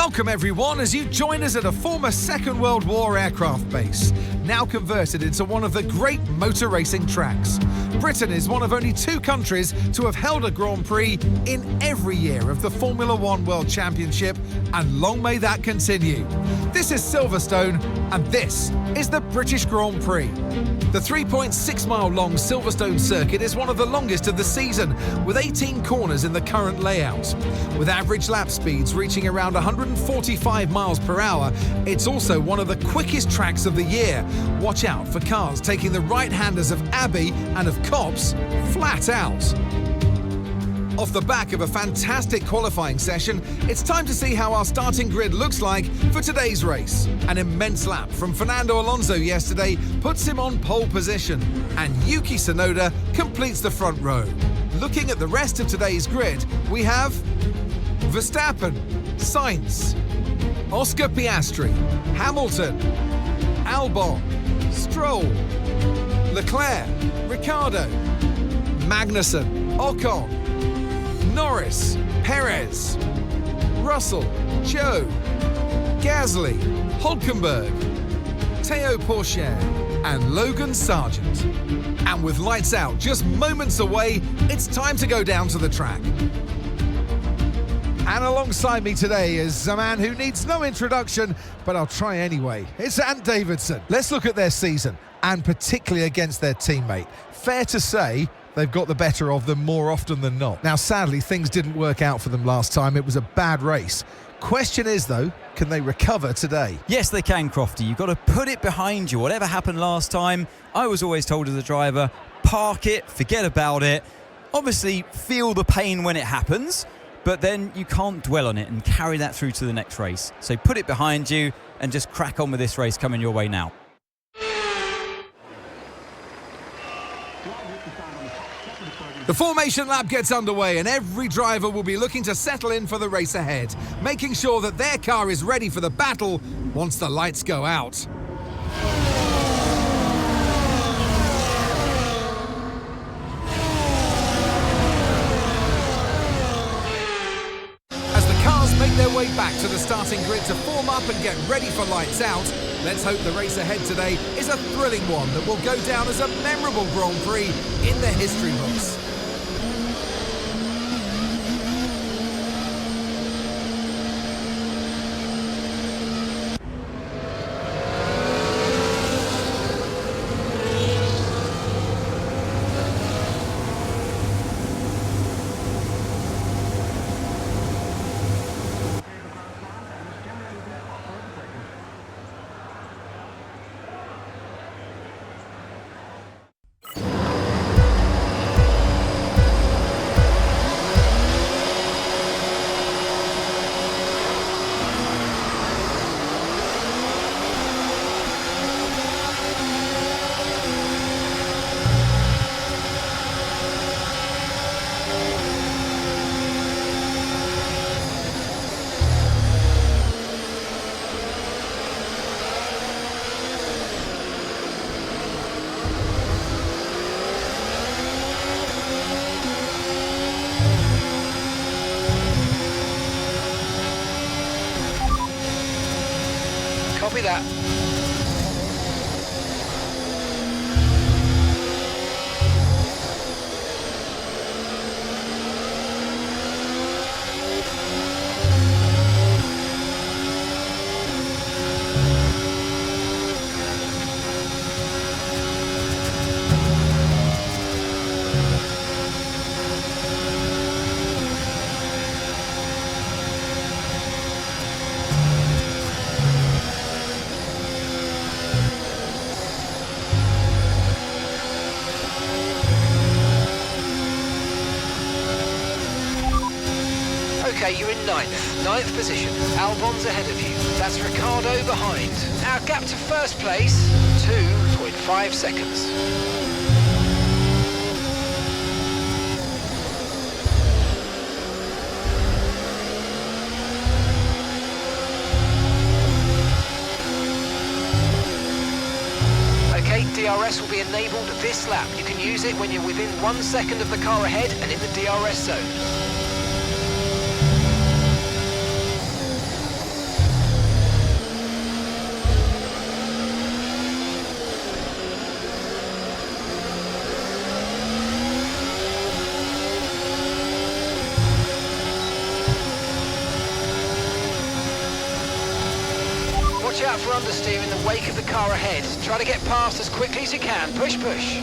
Welcome everyone as you join us at a former Second World War aircraft base, now converted into one of the great motor racing tracks. Britain is one of only 2 countries to have held a Grand Prix in every year of the Formula One World Championship, and long may that continue. This is Silverstone, and this is the British Grand Prix. The 3.6-mile long Silverstone circuit is one of the longest of the season, with 18 corners in the current layout. With average lap speeds reaching around 145 miles per hour, it's also one of the quickest tracks of the year. Watch out for cars taking the right-handers of Abbey and of Copse flat out. Off the back of a fantastic qualifying session, it's time to see how our starting grid looks like for today's race. An immense lap from Fernando Alonso yesterday puts him on pole position, and Yuki Tsunoda completes the front row. Looking at the rest of today's grid, we have Verstappen, Sainz, Oscar Piastri, Hamilton, Albon, Stroll, Leclerc, Ricciardo, Magnussen, Ocon, Norris, Perez, Russell, Zhou, Gasly, Hülkenberg, Théo Pourchaire and Logan Sargent. And with lights out just moments away, it's time to go down to the track. And alongside me today is a man who needs no introduction, but I'll try anyway. It's Ant Davidson. Let's look at their season, and particularly against their teammate. Fair to say, they've got the better of them more often than not. Now, sadly, things didn't work out for them last time. It was a bad race. Question is, though, can they recover today? Yes, they can, Crofty. You've got to put it behind you. Whatever happened last time, I was always told as a driver, park it, forget about it. Obviously, feel the pain when it happens, but then you can't dwell on it and carry that through to the next race. So put it behind you and just crack on with this race coming your way now. The formation lap gets underway, and every driver will be looking to settle in for the race ahead, making sure that their car is ready for the battle once the lights go out. As the cars make their way back to the starting grid to form up and get ready for lights out, let's hope the race ahead today is a thrilling one that will go down as a memorable Grand Prix in the history books. Copy that. Okay, you're in ninth position. Albon's ahead of you. That's Ricciardo behind. Our gap to first place, 2.5 seconds. Okay, DRS will be enabled this lap. You can use it when you're within 1 second of the car ahead and in the DRS zone. out for understeer in the wake of the car ahead. Try to get past as quickly as you can. Push, push.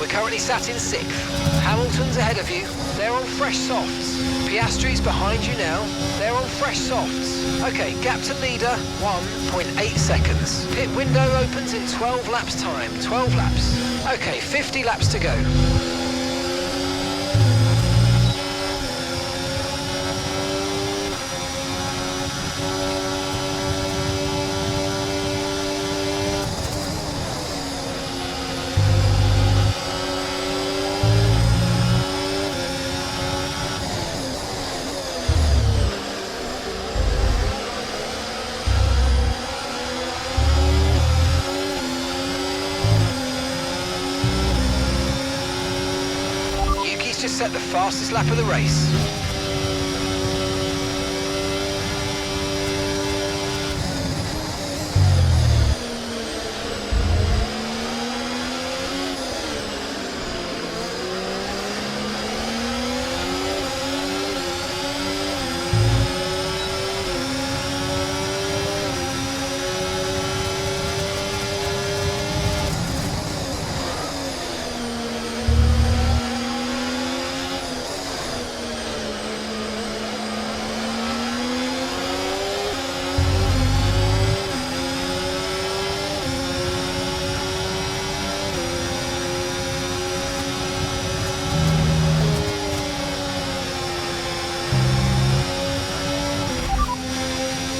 Currently sat in 6th. Hamilton's ahead of you. They're on fresh softs. Piastri's behind you now. They're on fresh softs. Okay, gap to leader, 1.8 seconds. Pit window opens in 12 laps time. 12 laps. Okay, 50 laps to go. Just set the fastest lap of the race.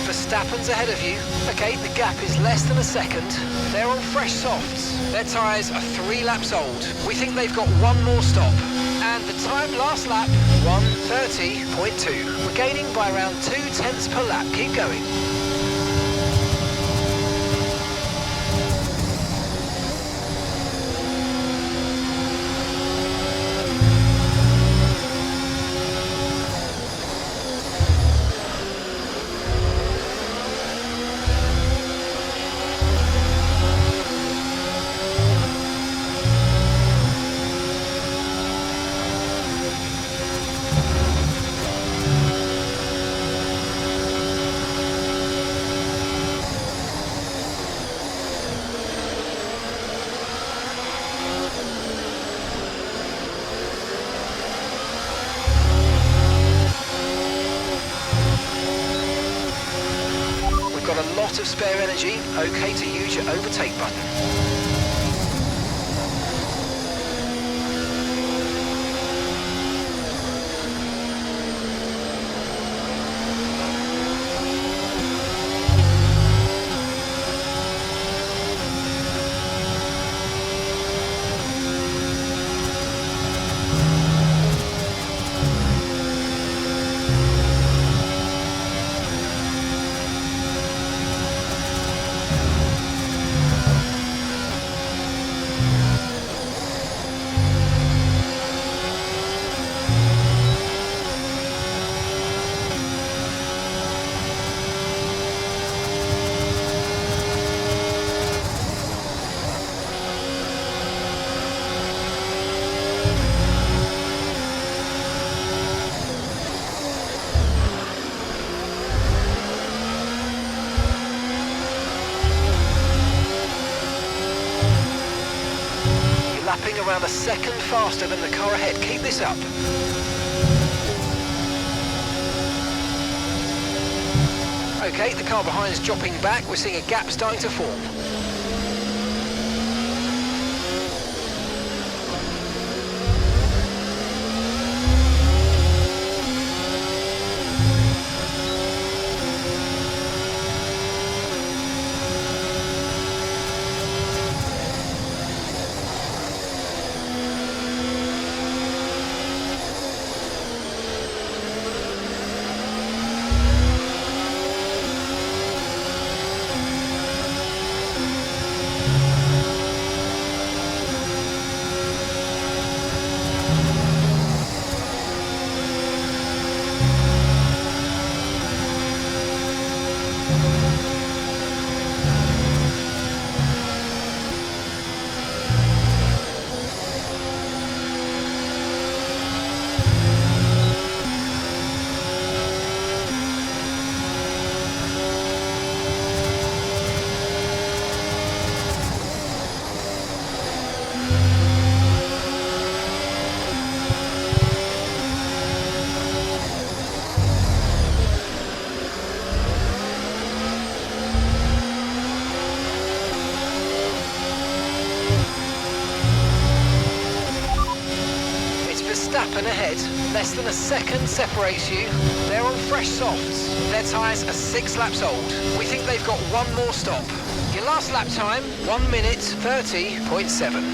Verstappen's ahead of you. Okay, the gap is less than a second. They're on fresh softs. Their tyres are 3 laps old. We think they've got one more stop. And the time last lap, 1:30.2. We're gaining by around 0.2 per lap. Keep going. Got a lot of spare energy, okay to use your overtake button. lapping around a second faster than the car ahead. Keep this up. Okay, the car behind is dropping back. We're seeing a gap starting to form. Verstappen ahead, less than a second separates you. They're on fresh softs. Their tyres are 6 laps old. We think they've got one more stop. Your last lap time, 1 minute 30.7.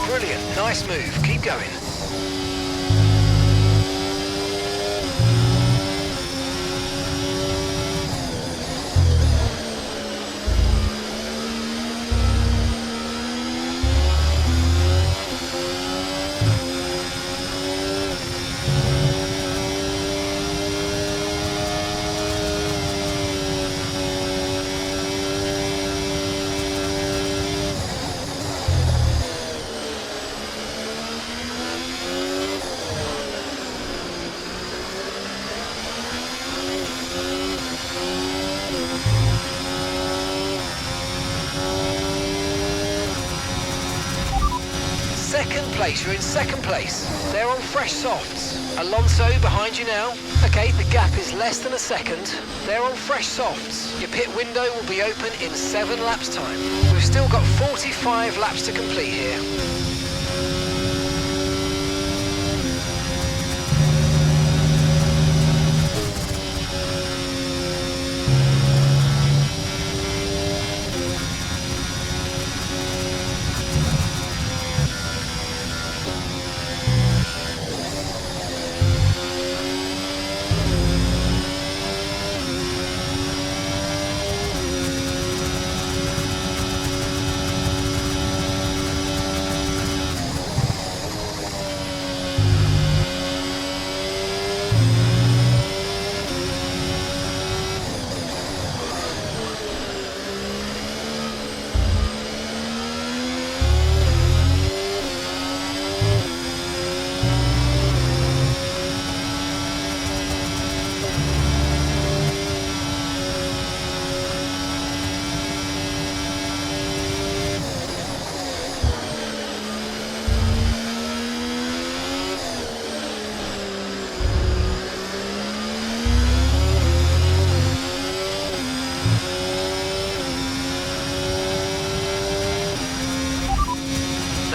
Brilliant, nice move, keep going. Second place, you're in second place. They're on fresh softs. Alonso behind you now. Okay, the gap is less than a second. They're on fresh softs. Your pit window will be open in 7 laps time. We've still got 45 laps to complete here.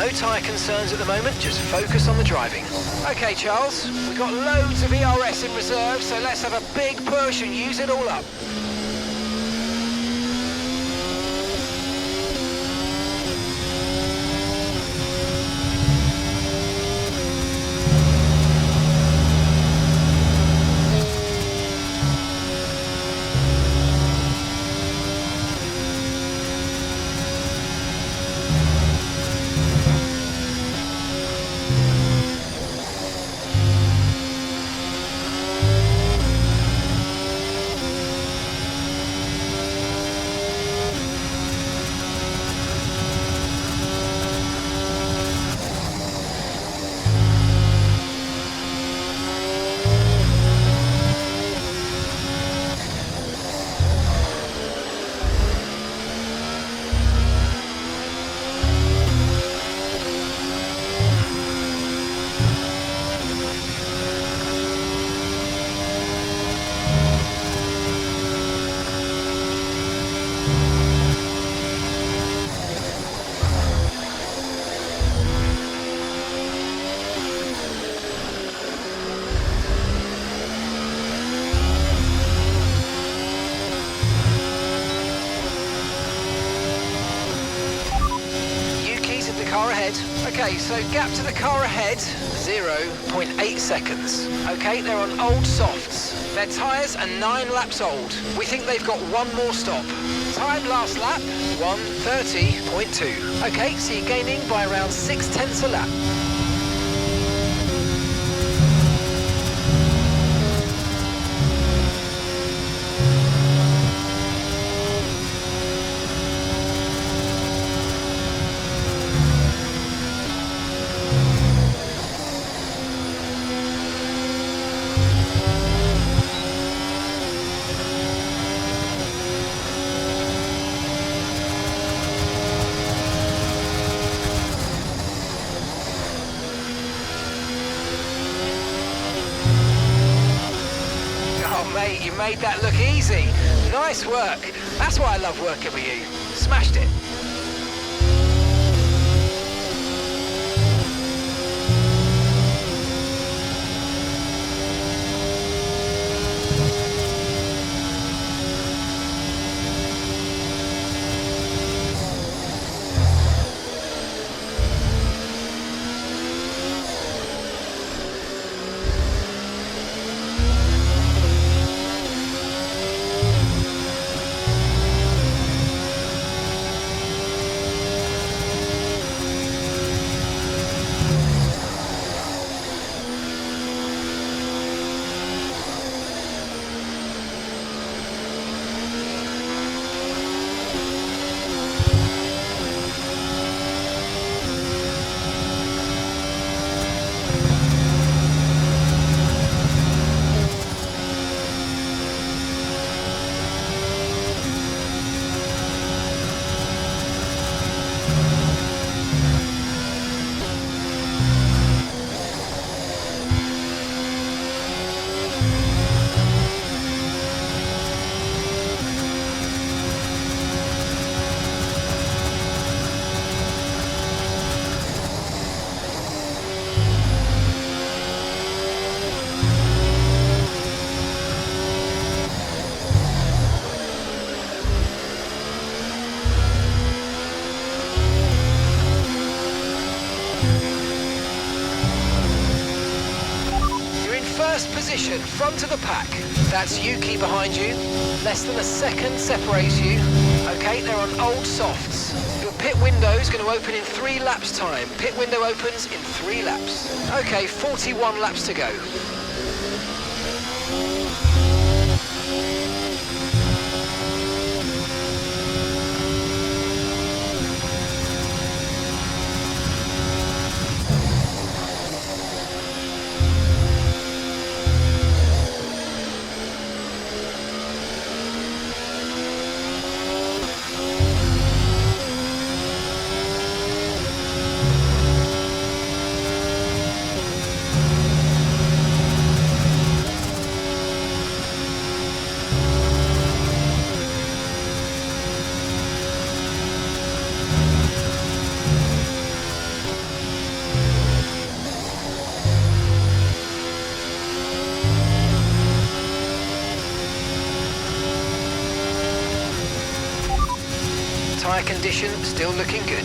No tyre concerns at the moment, just focus on the driving. Okay, Charles, we've got loads of ERS in reserve, so let's have a big push and use it all up. Okay, so gap to the car ahead, 0.8 seconds. Okay, they're on old softs. Their tyres are 9 laps old. We think they've got one more stop. Time last lap, 1:30.2. Okay, so you're gaining by around 0.6 a lap. Mate, you made that look easy. Nice work. That's why I love working with you. Smashed it. Position, front of the pack. That's Yuki behind you. Less than a second separates you. Okay, they're on old softs. Your pit window is going to open in 3 laps time. Pit window opens in 3 laps. Okay, 41 laps to go. Tyre condition still looking good.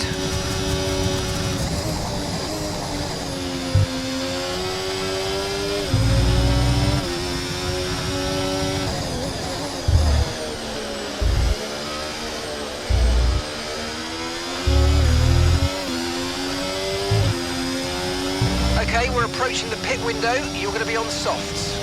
Okay, we're approaching the pit window. You're going to be on softs.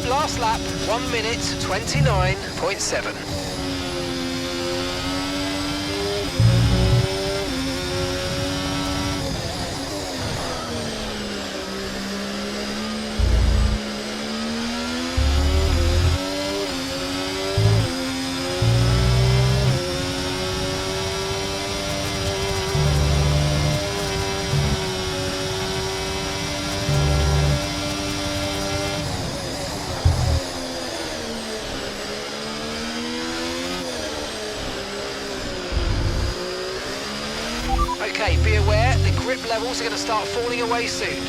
Last lap, 1 minute 29.7. Okay, be aware, the grip levels are going to start falling away soon.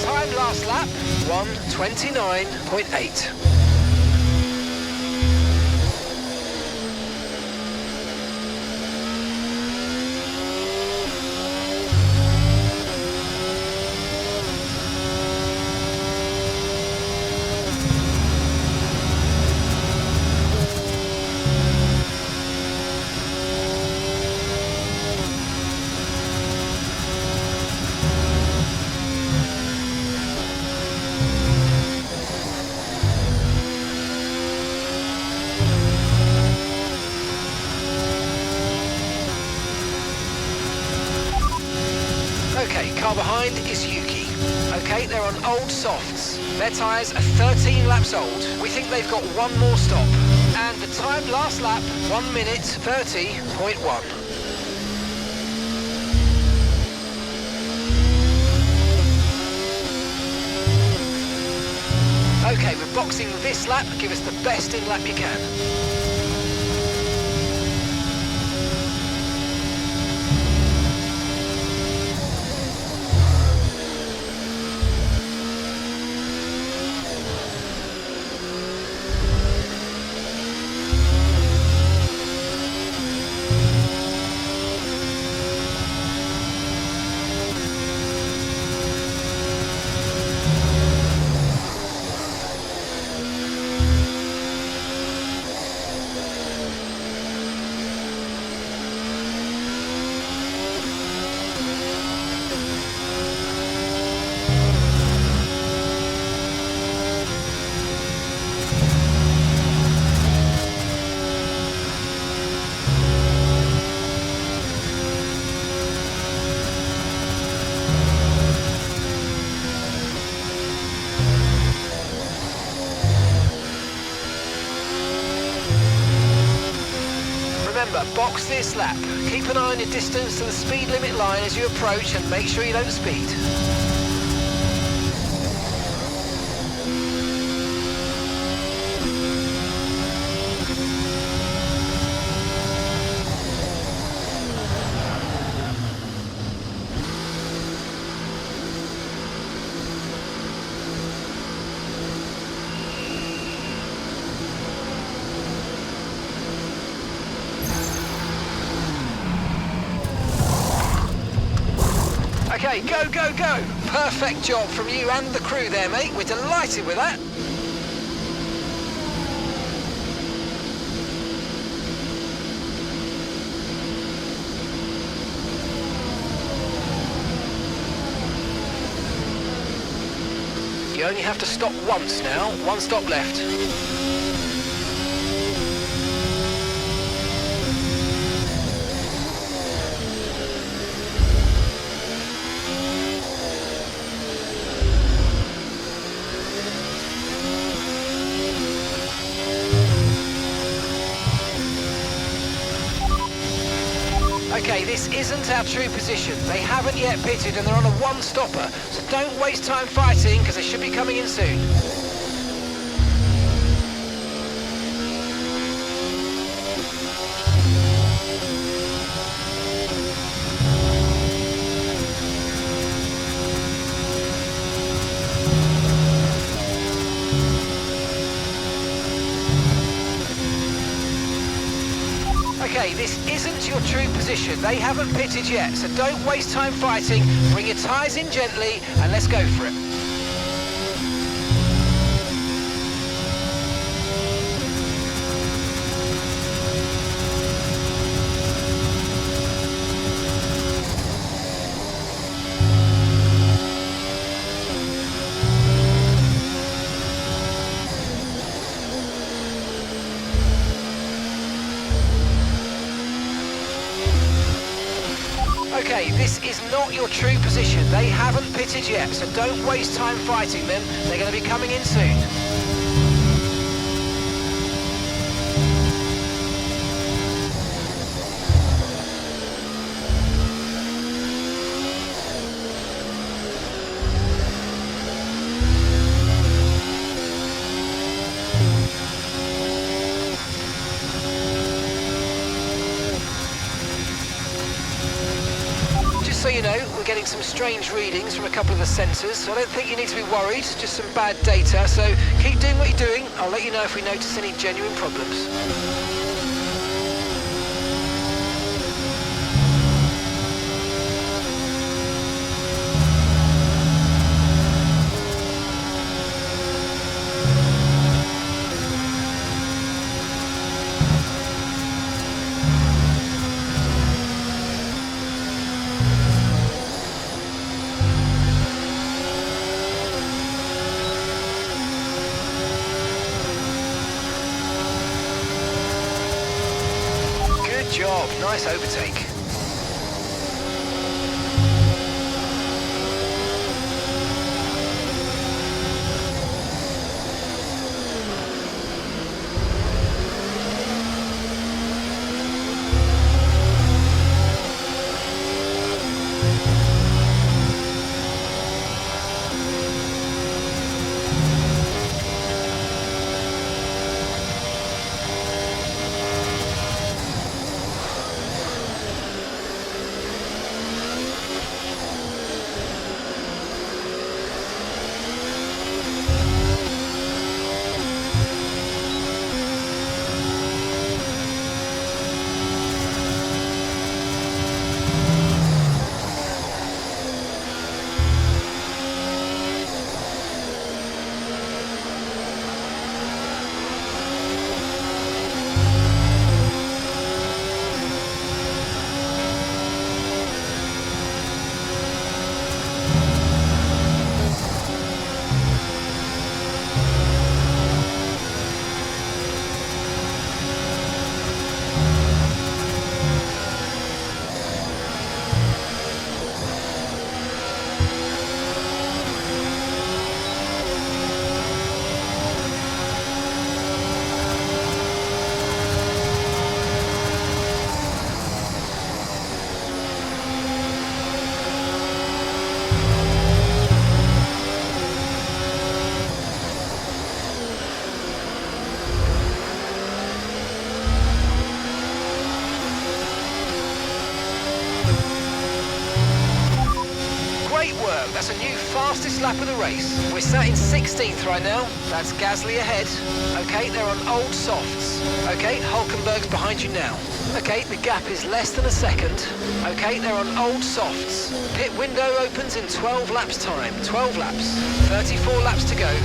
Time last lap, 1:29.8. Okay, car behind is Yuki. Okay, they're on old softs. Their tyres are 13 laps old. We think they've got one more stop. And the time last lap, 1 minute 30.1. Okay, we're boxing this lap. Give us the best in lap you can. Remember, box this lap. Keep an eye on your distance to the speed limit line as you approach and make sure you don't speed. Okay, go, go, go. Perfect job from you and the crew there, mate. We're delighted with that. You only have to stop once now. One stop left. Okay, this isn't our true position. They haven't yet pitted and they're on a one-stopper, so don't waste time fighting because they should be coming in soon. Okay, this isn't your true position. They haven't pitted yet, so don't waste time fighting. Bring your tyres in gently and let's go for it. Okay, this is not your true position. They haven't pitted yet, so don't waste time fighting them. They're going to be coming in soon. So you know, we're getting some strange readings from a couple of the sensors, so I don't think you need to be worried, just some bad data, so keep doing what you're doing. I'll let you know if we notice any genuine problems. Good job, nice overtake. Great work. That's a new fastest lap of the race. We're sat in 16th right now. That's Gasly ahead. Okay, they're on old softs. Okay, Hulkenberg's behind you now. Okay, the gap is less than a second. Okay, they're on old softs. Pit window opens in 12 laps time. 12 laps. 34 laps to go.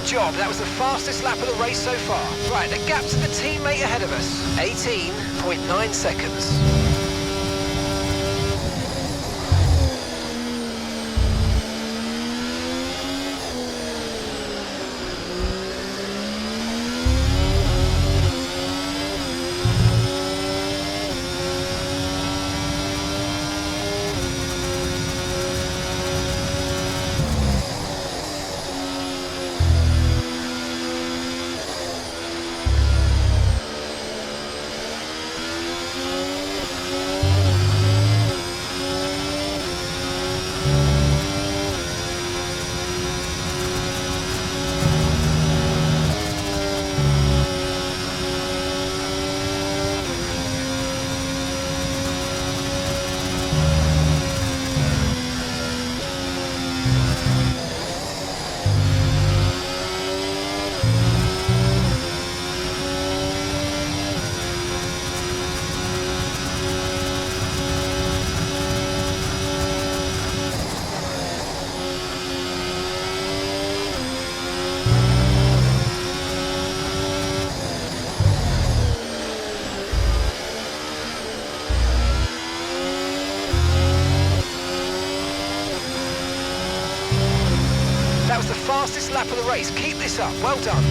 Job. That was the fastest lap of the race so far. Right, the gap to the teammate ahead of us, 18.9 seconds. Fastest lap of the race. Keep this up. Well done.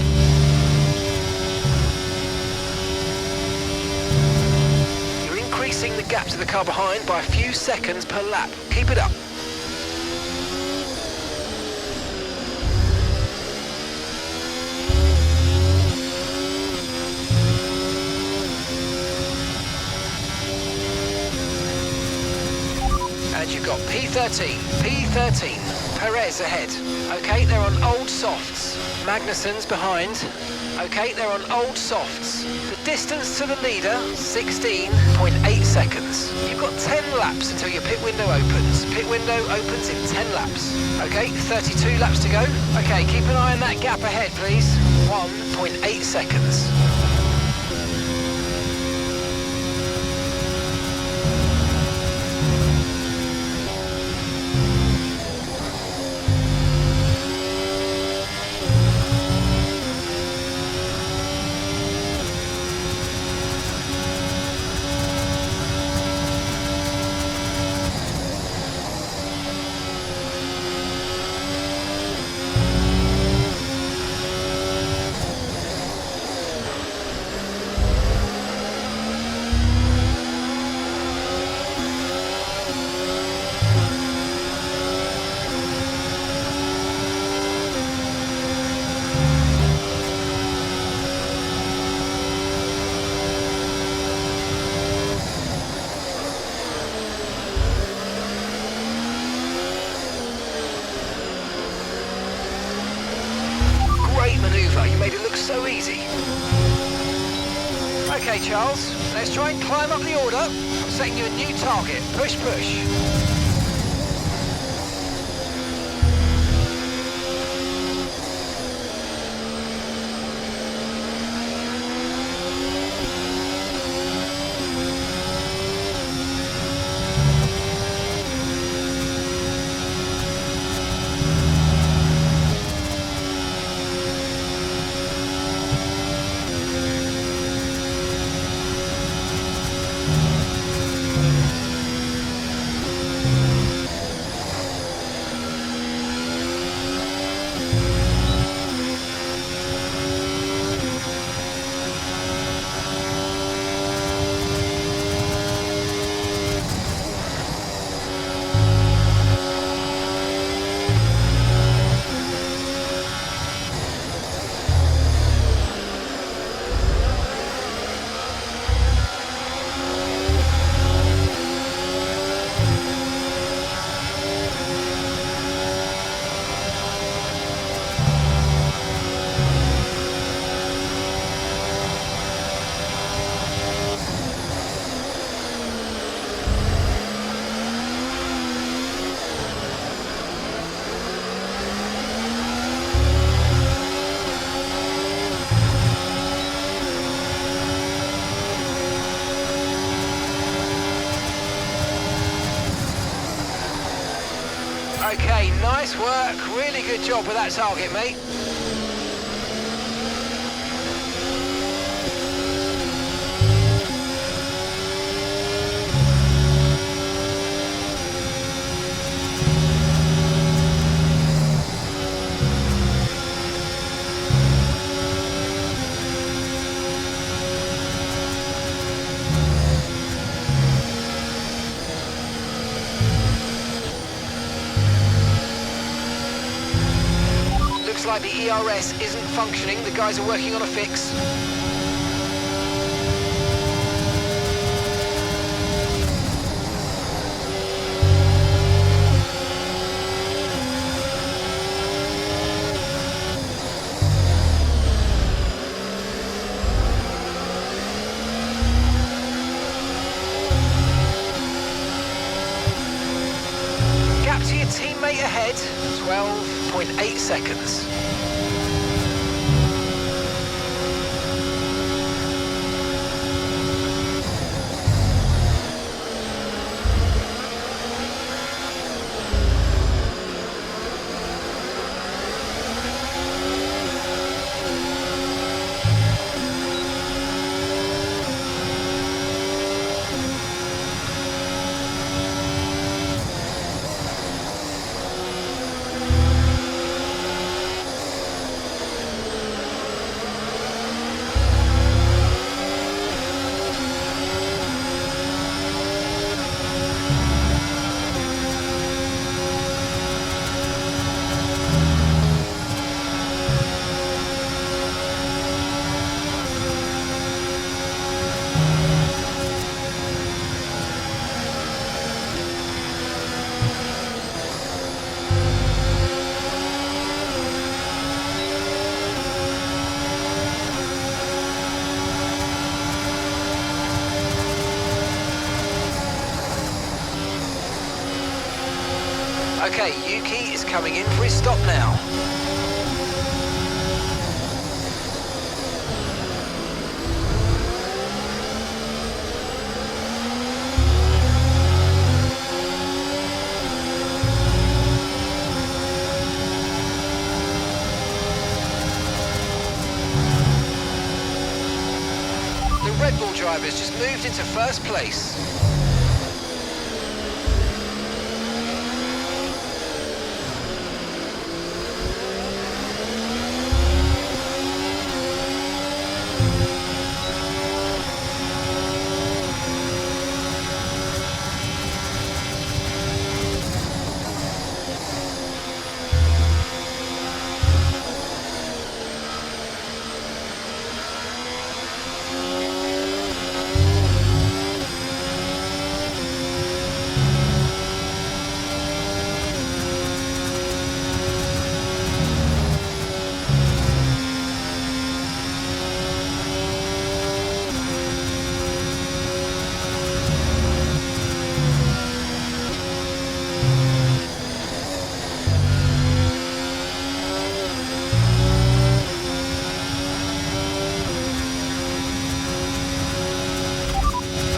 You're increasing the gap to the car behind by a few seconds per lap. Keep it up. And you've got P13. Perez ahead. Okay, they're on old softs. Magnussen's behind. Okay, they're on old softs. The distance to the leader, 16.8 seconds. You've got 10 laps until your pit window opens. Pit window opens in 10 laps. Okay, 32 laps to go. Okay, keep an eye on that gap ahead, please. 1.8 seconds. Manoeuvre. You made it look so easy. Okay, Charles, let's try and climb up the order. I'm setting you a new target. Push, push. Okay, nice work. Really good job with that target, mate. Looks like the ERS isn't functioning. The guys are working on a fix. Gap to your teammate ahead, 12.8 seconds. Okay, Yuki is coming in for his stop now. The Red Bull driver's just moved into first place.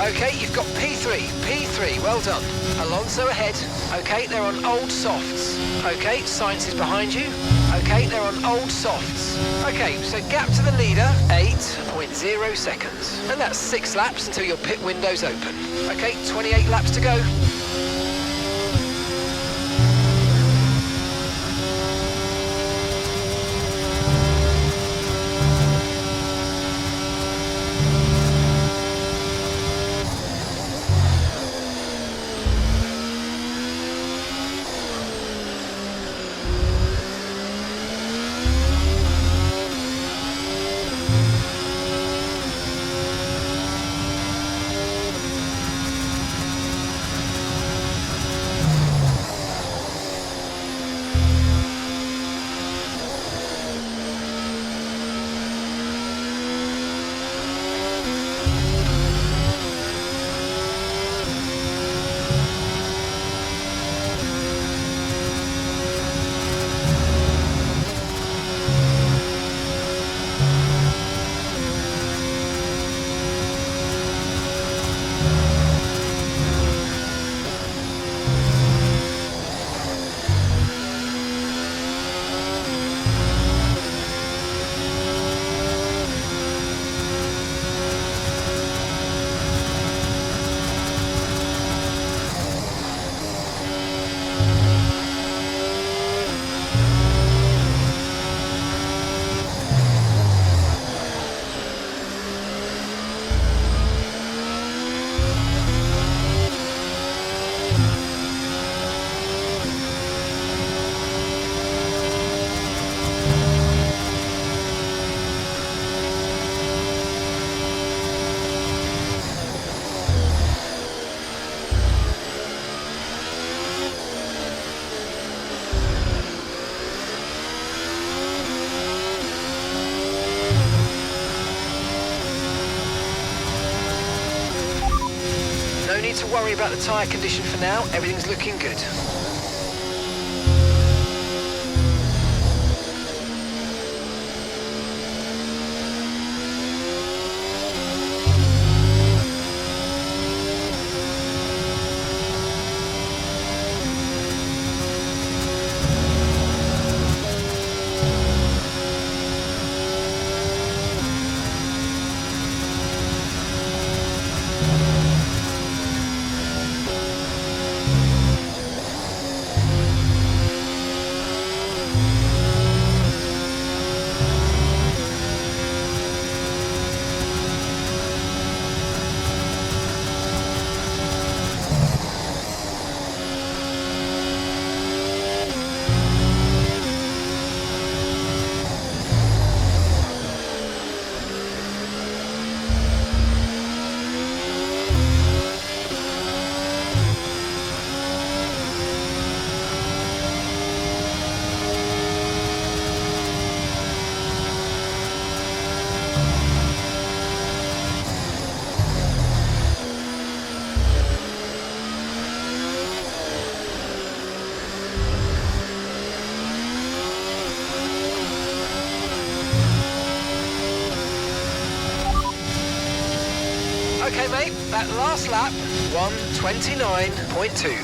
Okay, you've got P3, well done. Alonso ahead. Okay, they're on old softs. Okay, Sainz is behind you. Okay, they're on old softs. Okay, so gap to the leader, 8.0 seconds. And that's 6 laps until your pit window's open. Okay, 28 laps to go. to worry about the tyre condition for now. Everything's looking good. Okay, mate, that last lap, 1:29.2.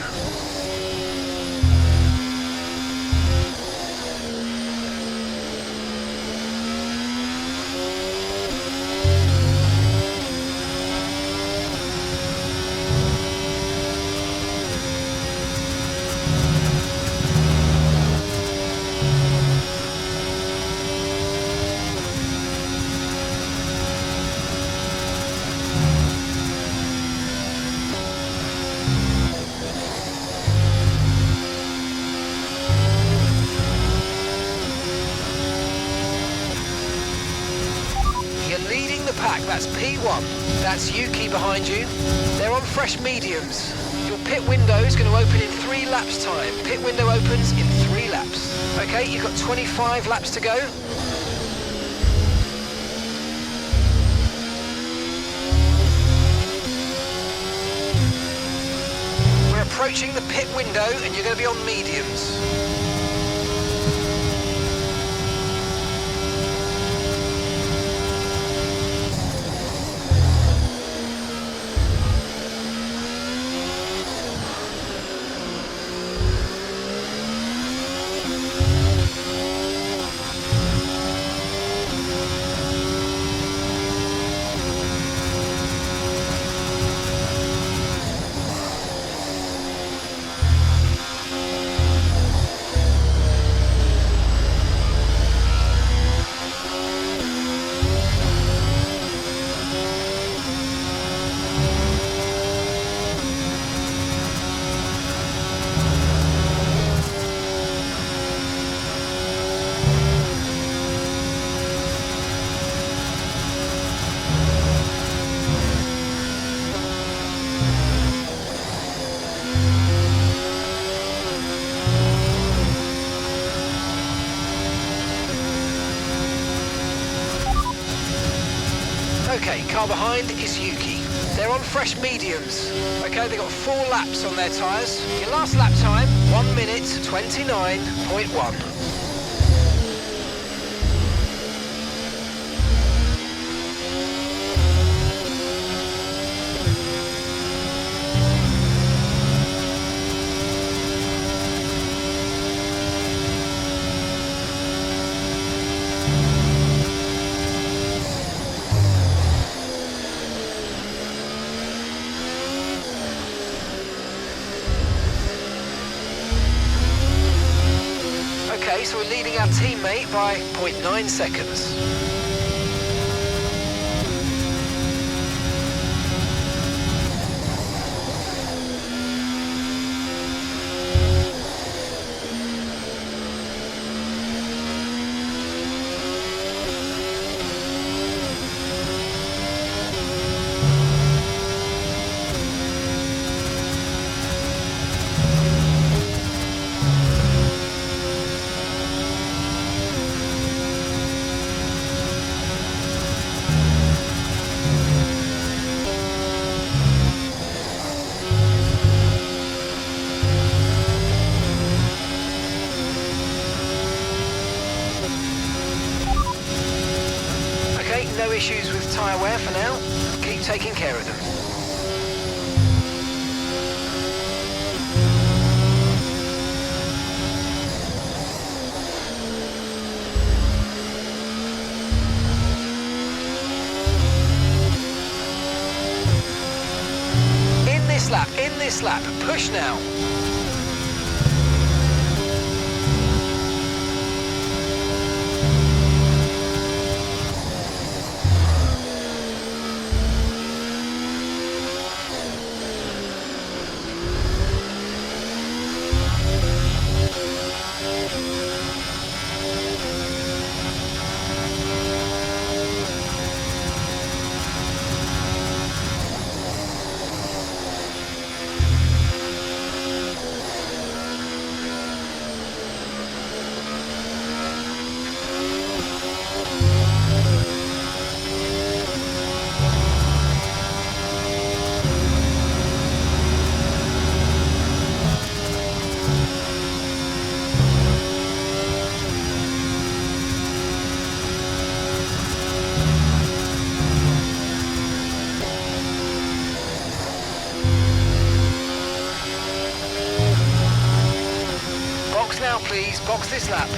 That's P1. That's Yuki behind you. They're on fresh mediums. Your pit window is going to open in 3 laps time. Pit window opens in 3 laps. Okay, you've got 25 laps to go. We're approaching the pit window and you're going to be on mediums. Okay, car behind is Yuki. They're on fresh mediums. Okay, they've got 4 laps on their tyres. Your last lap time, 1:29.1. Okay, so we're leading our teammate by 0.9 seconds. Okay, no issues with tyre wear for now. Keep taking care of them. In this lap, push now. Now please, box this lap.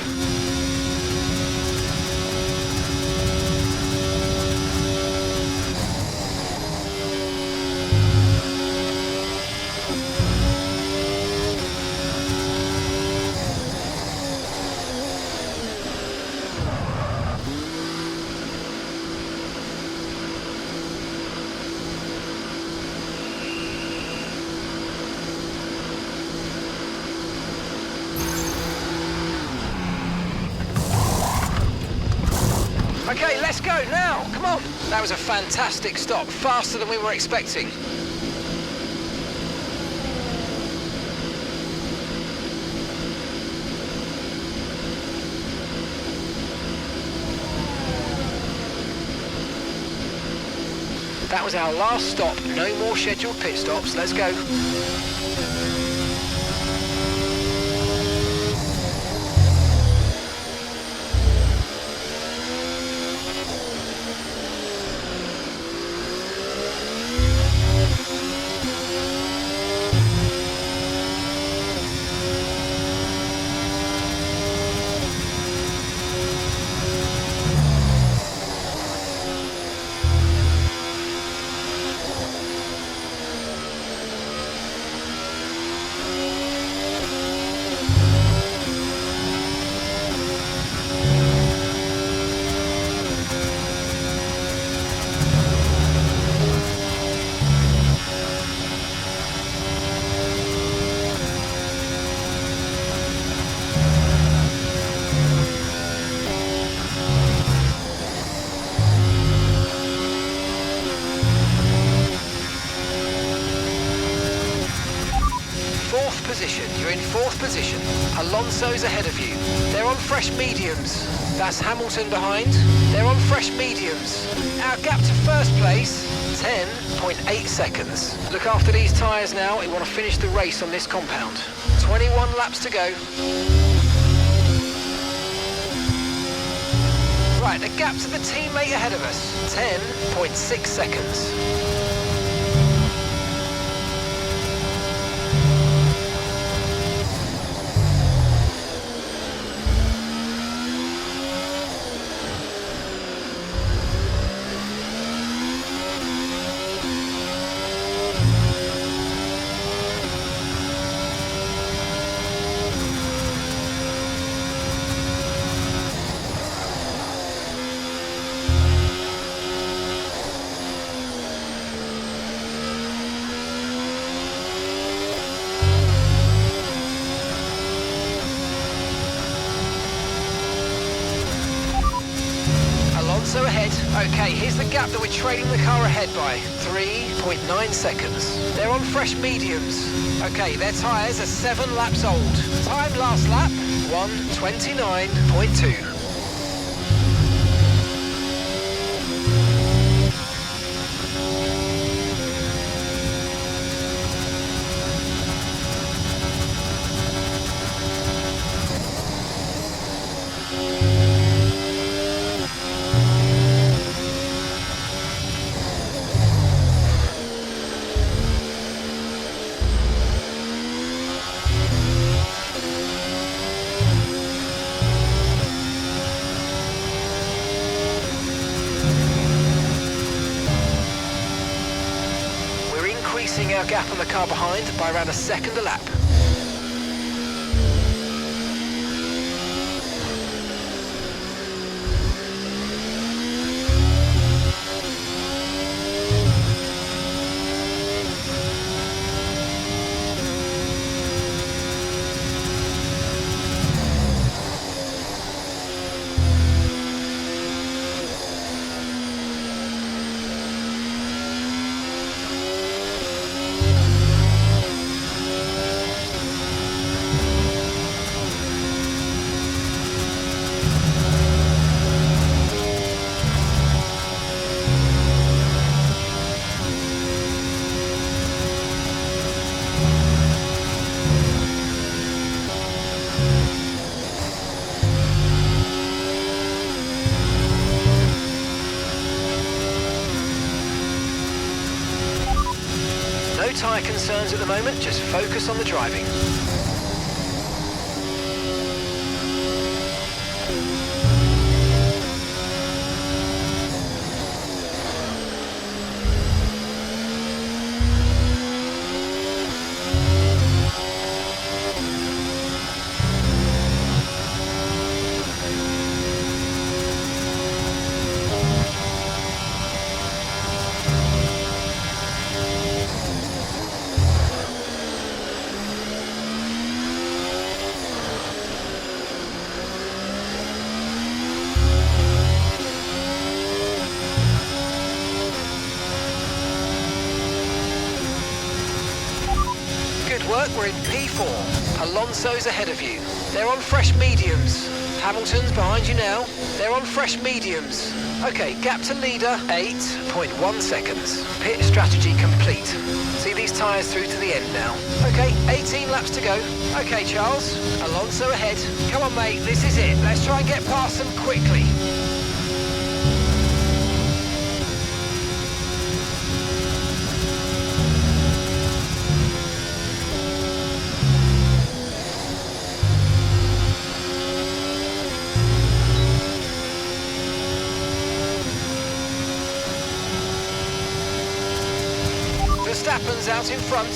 Okay, let's go now, come on. That was a fantastic stop, faster than we were expecting. That was our last stop, no more scheduled pit stops, let's go. You're in fourth position. Alonso's ahead of you. They're on fresh mediums. That's Hamilton behind. They're on fresh mediums. Our gap to first place, 10.8 seconds. Look after these tyres now. We want to finish the race on this compound. 21 laps to go. Right, the gap to the teammate ahead of us, 10.6 seconds. So ahead. Okay, here's the gap that we're trailing the car ahead by. 3.9 seconds. They're on fresh mediums. Okay, their tyres are 7 laps old. Time last lap, 1:29.2. our gap on the car behind by around a second a lap. No tyre concerns at the moment, just focus on the driving. Work, we're in P4. Alonso's ahead of you. They're on fresh mediums. Hamilton's behind you now. They're on fresh mediums. Okay, gap to leader, 8.1 seconds. Pit strategy complete. See these tyres through to the end now. Okay, 18 laps to go. Okay, Charles, Alonso ahead. Come on, mate, this is it. Let's try and get past them quickly. Verstappen's out in front.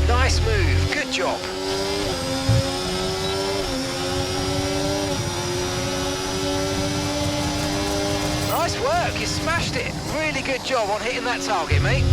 Nice move, good job. Nice work, you smashed it. Really good job on hitting that target, mate.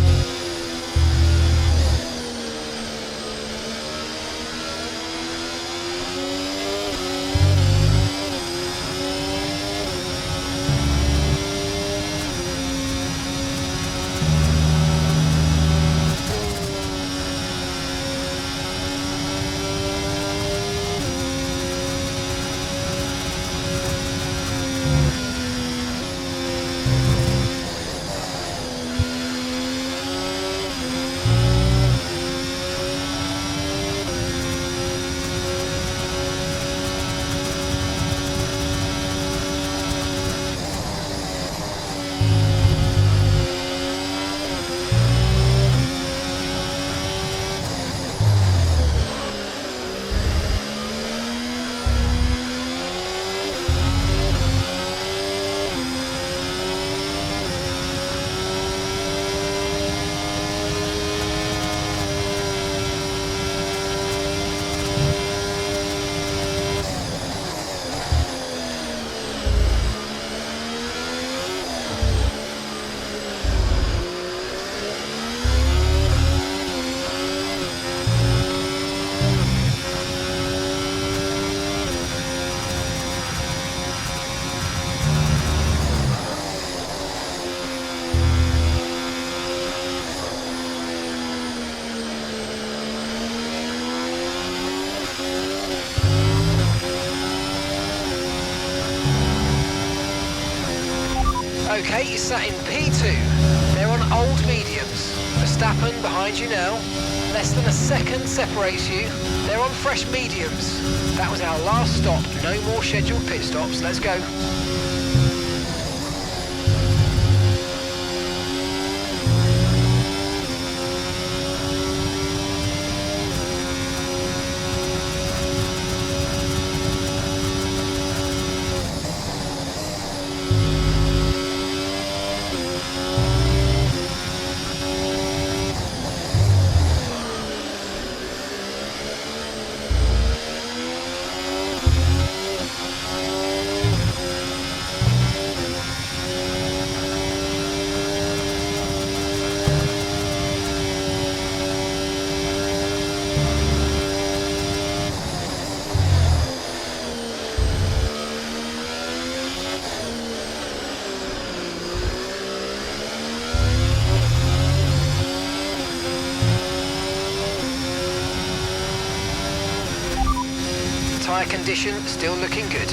Okay, you're sat in P2. They're on old mediums. Verstappen behind you now. Less than a second separates you. They're on fresh mediums. That was our last stop. No more scheduled pit stops. Let's go. Tyre condition still looking good.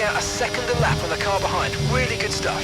A second a lap on the car behind. Really good stuff.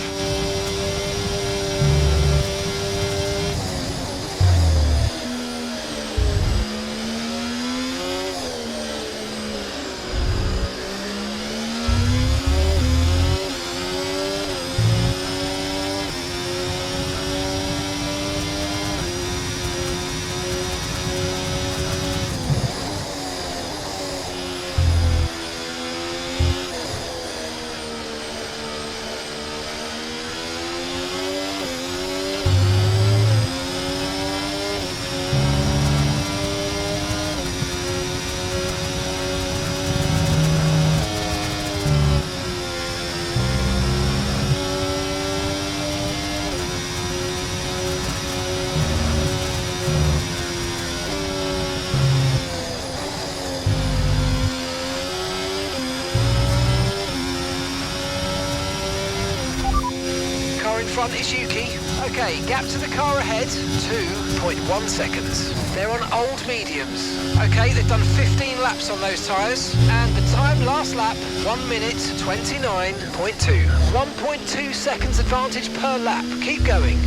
In front is Yuki. Okay, gap to the car ahead, 2.1 seconds. They're on old mediums. Okay, they've done 15 laps on those tyres, and the time last lap, 1 minute 29.2. 1.2 seconds advantage per lap. Keep going.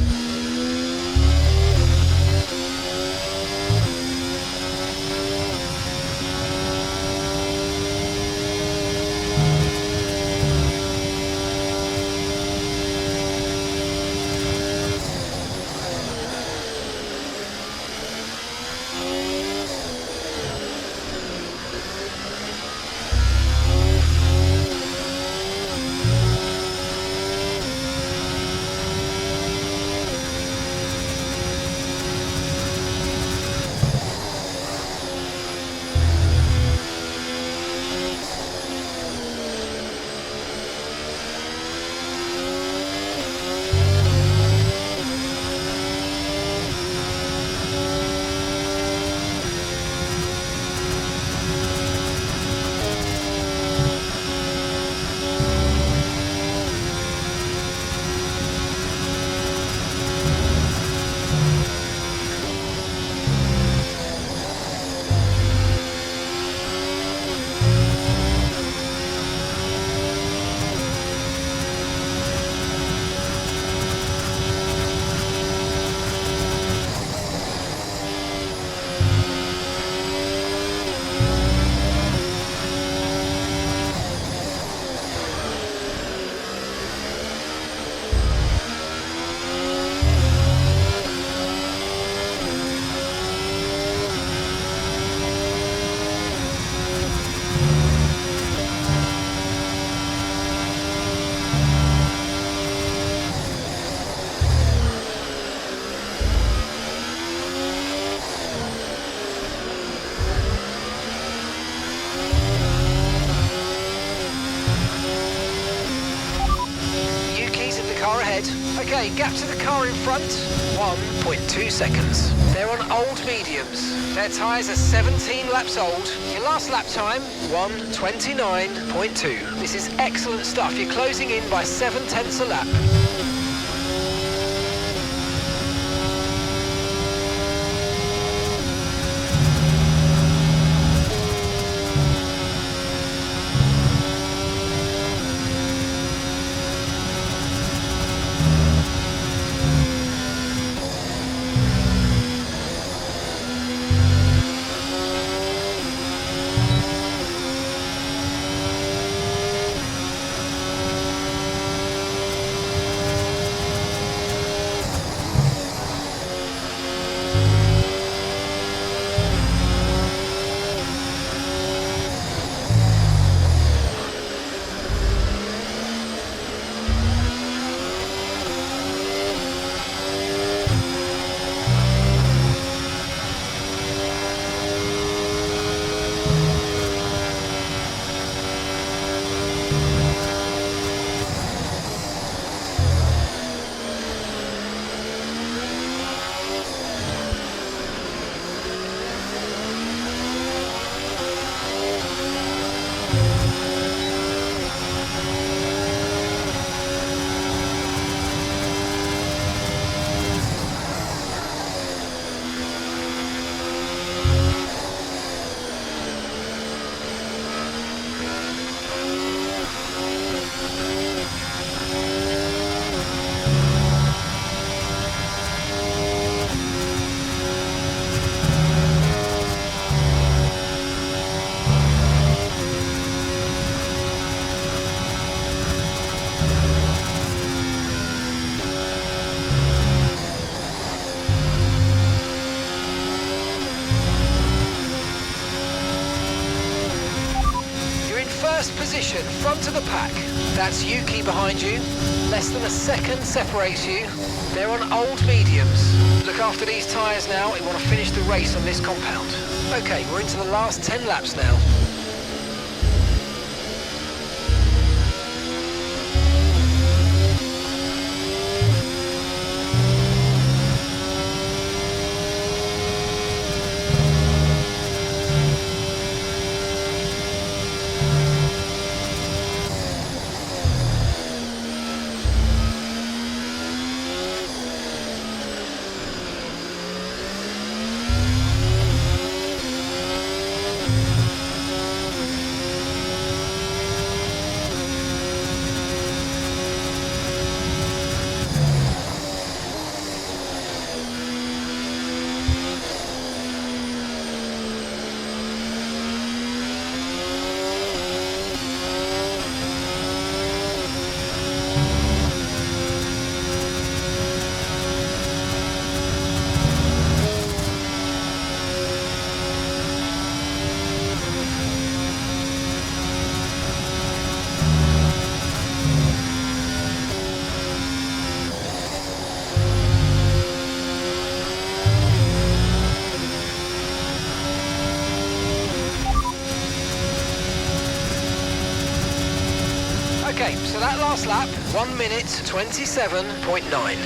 Okay, gap to the car in front, 1.2 seconds. They're on old mediums. Their tyres are 17 laps old. Your last lap time, 1:29.2. This is excellent stuff. You're closing in by 7/10 a lap. Position, front of the pack. That's Yuki behind you. Less than a second separates you. They're on old mediums. Look after these tyres now. We want to finish the race on this compound. Okay, we're into the last 10 laps now. Okay, so that last lap, 1 minute 27.9.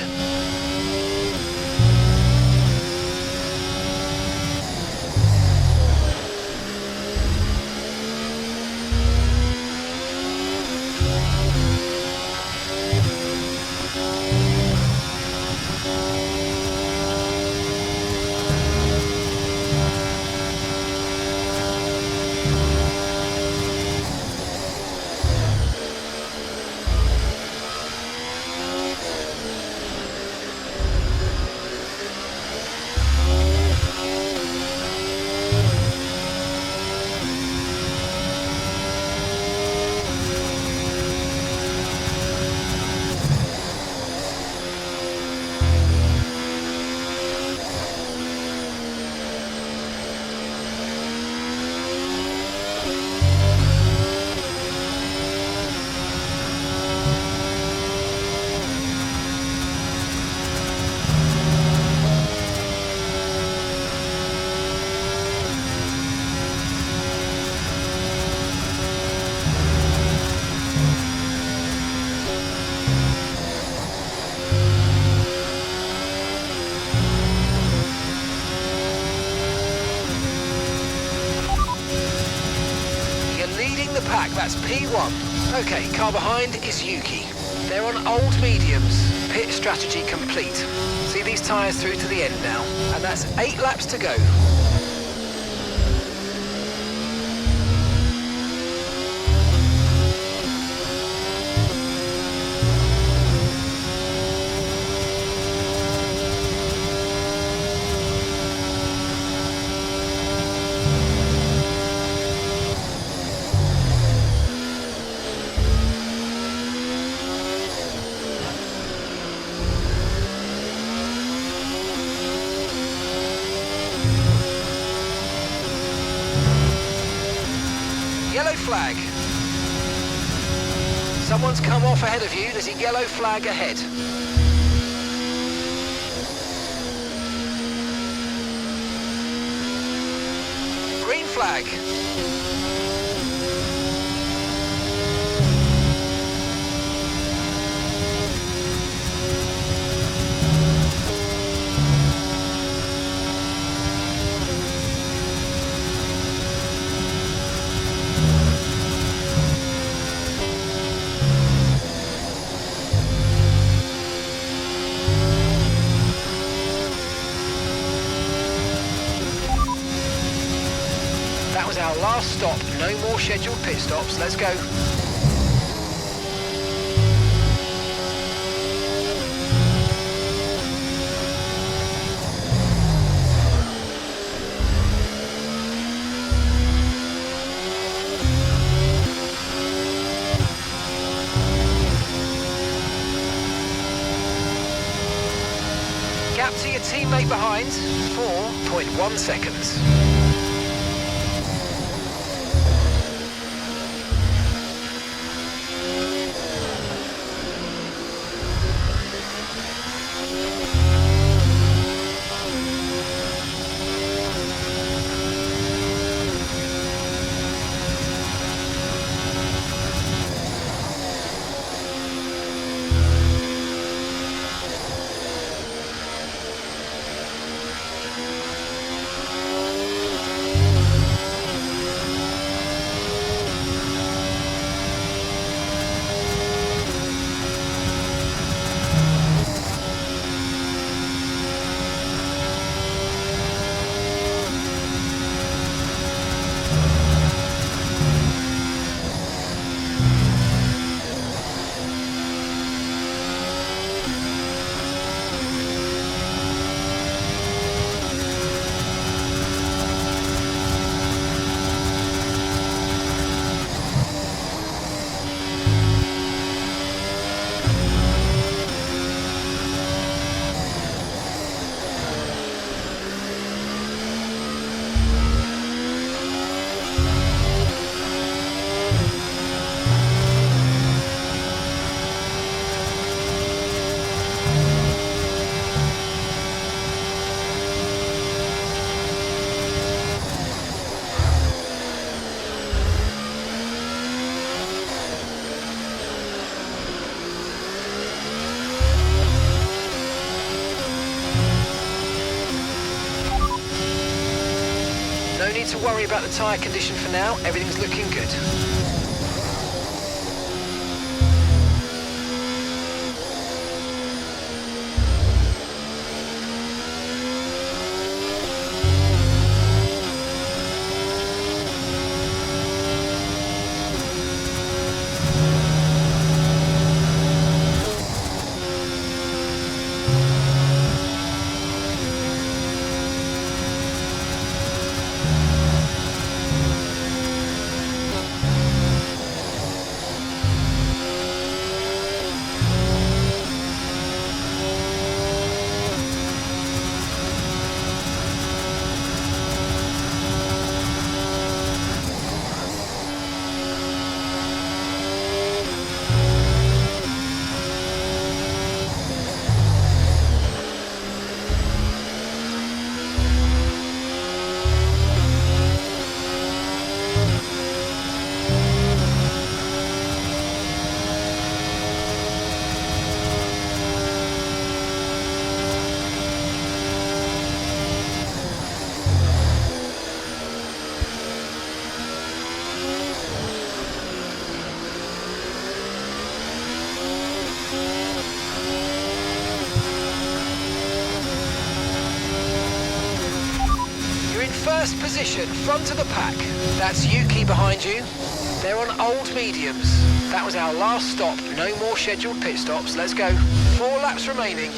pack, that's P1. Okay, car behind is Yuki. They're on old mediums. Pit strategy complete. See these tyres through to the end now. And that's 8 laps to go. Yellow flag. Someone's come off ahead of you. There's a yellow flag ahead. Green flag. That was our last stop. No more scheduled pit stops. Let's go. Gap to your teammate behind, 4.1 seconds. No need to worry about the tyre condition for now. Everything's looking good. position, front of the pack. That's Yuki behind you. They're on old mediums. That was our last stop. No more scheduled pit stops. Let's go. 4 laps remaining.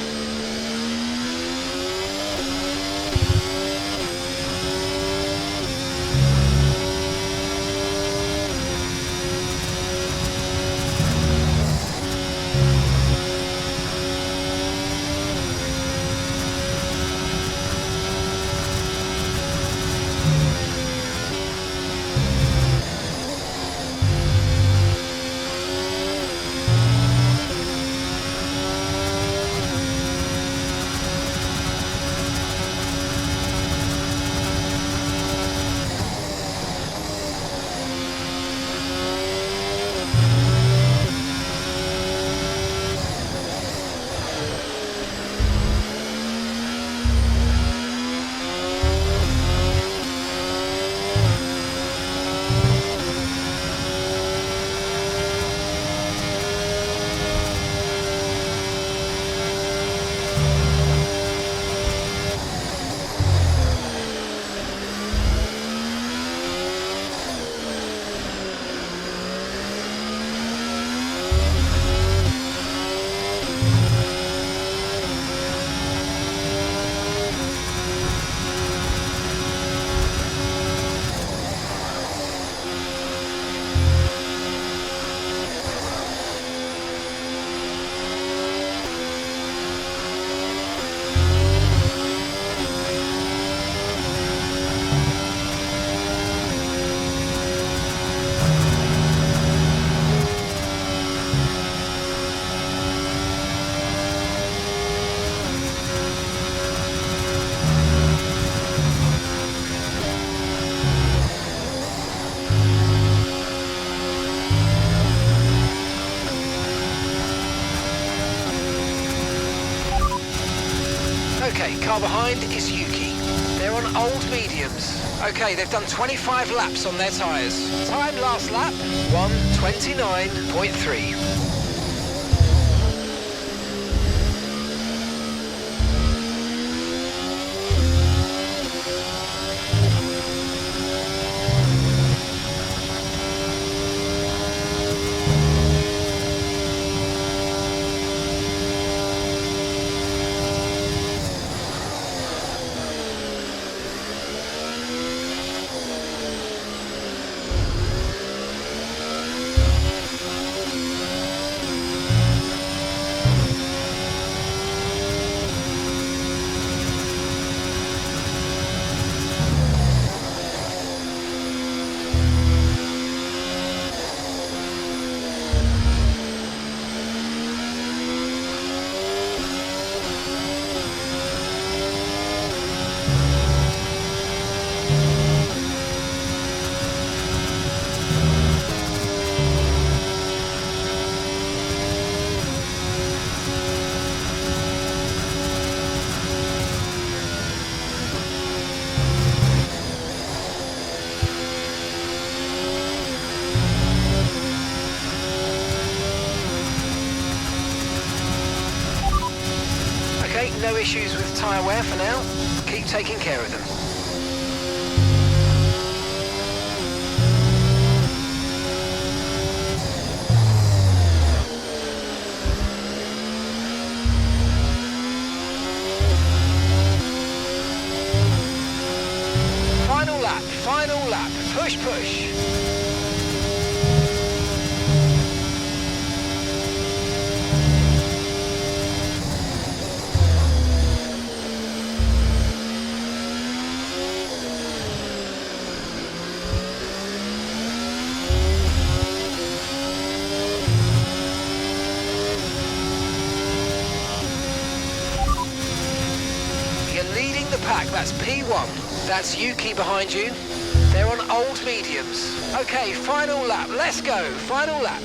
Okay, car behind is Yuki. They're on old mediums. Okay, they've done 25 laps on their tyres. Time last lap, 1:29.3. No issues with tyre wear for now. Keep taking care of them. Final lap. Push, push. Pack, that's P1. That's Yuki behind you. They're on old mediums. Okay, final lap. Let's go. Final lap.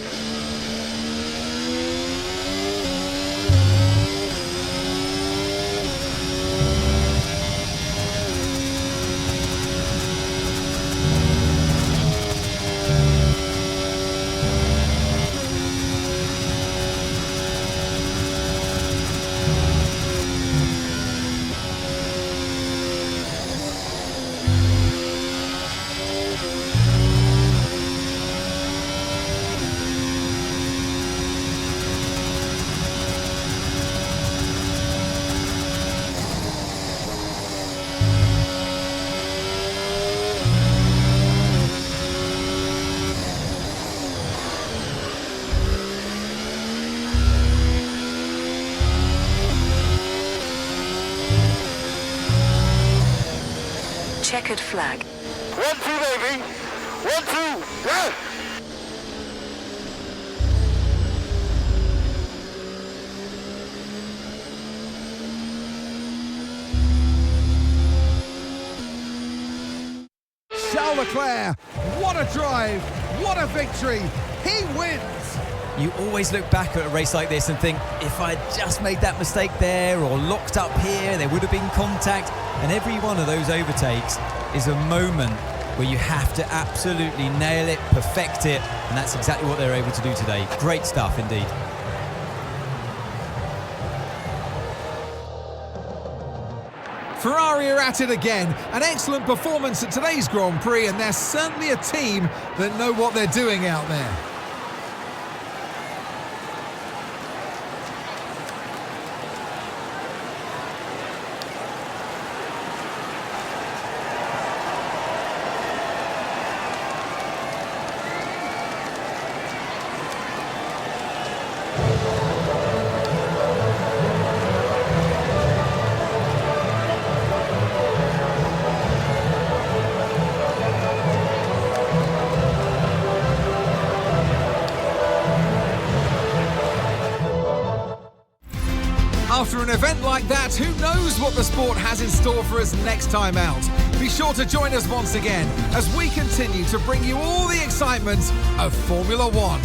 Checkered Flag. 1, 2, baby. 1, 2, go! Charles Leclerc, what a drive, what a victory, he wins! You always look back at a race like this and think, if I'd just made that mistake there or locked up here, there would have been contact. And every one of those overtakes is a moment where you have to absolutely nail it, perfect it, and that's exactly what they're able to do today. Great stuff indeed. Ferrari are at it again. An excellent performance at today's Grand Prix, and they're certainly a team that know what they're doing out there. After an event like that, who knows what the sport has in store for us next time out? Be sure to join us once again as we continue to bring you all the excitement of Formula One.